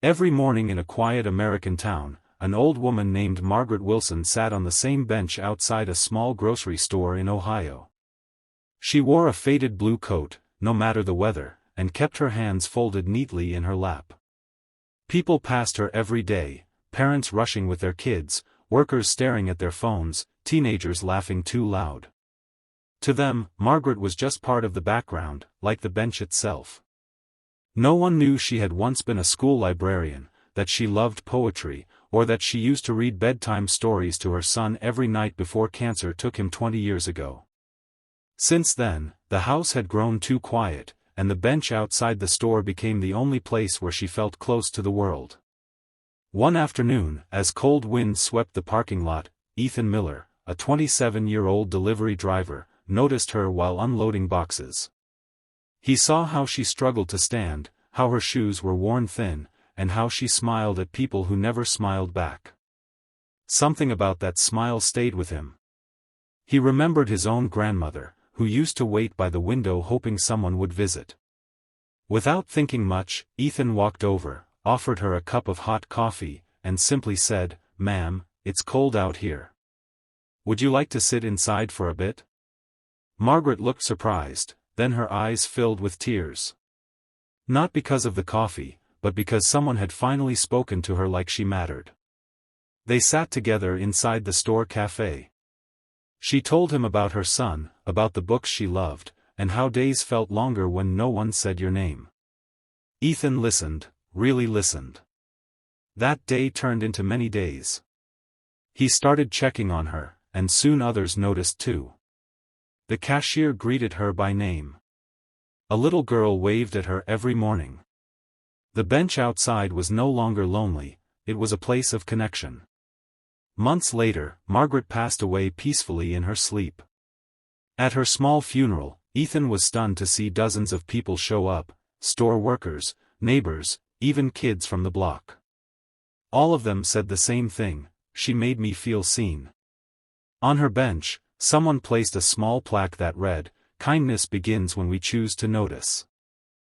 Every morning in a quiet American town, an old woman named Margaret Wilson sat on the same bench outside a small grocery store in Ohio. She wore a faded blue coat, no matter the weather, and kept her hands folded neatly in her lap. People passed her every day, parents rushing with their kids, workers staring at their phones, teenagers laughing too loud. To them, Margaret was just part of the background, like the bench itself. No one knew she had once been a school librarian, that she loved poetry, or that she used to read bedtime stories to her son every night before cancer took him 20 years ago. Since then, the house had grown too quiet, and the bench outside the store became the only place where she felt close to the world. One afternoon, as cold winds swept the parking lot, Ethan Miller, a 27-year-old delivery driver, noticed her while unloading boxes. He saw how she struggled to stand, how her shoes were worn thin, and how she smiled at people who never smiled back. Something about that smile stayed with him. He remembered his own grandmother, who used to wait by the window hoping someone would visit. Without thinking much, Ethan walked over, offered her a cup of hot coffee, and simply said, "Ma'am, it's cold out here. Would you like to sit inside for a bit?" Margaret looked surprised, then her eyes filled with tears. Not because of the coffee, but because someone had finally spoken to her like she mattered. They sat together inside the store cafe. She told him about her son, about the books she loved, and how days felt longer when no one said your name. Ethan listened, really listened. That day turned into many days. He started checking on her, and soon others noticed too. The cashier greeted her by name. A little girl waved at her every morning. The bench outside was no longer lonely, it was a place of connection. Months later, Margaret passed away peacefully in her sleep. At her small funeral, Ethan was stunned to see dozens of people show up, store workers, neighbors, even kids from the block. All of them said the same thing: "She made me feel seen." On her bench, someone placed a small plaque that read, "Kindness begins when we choose to notice."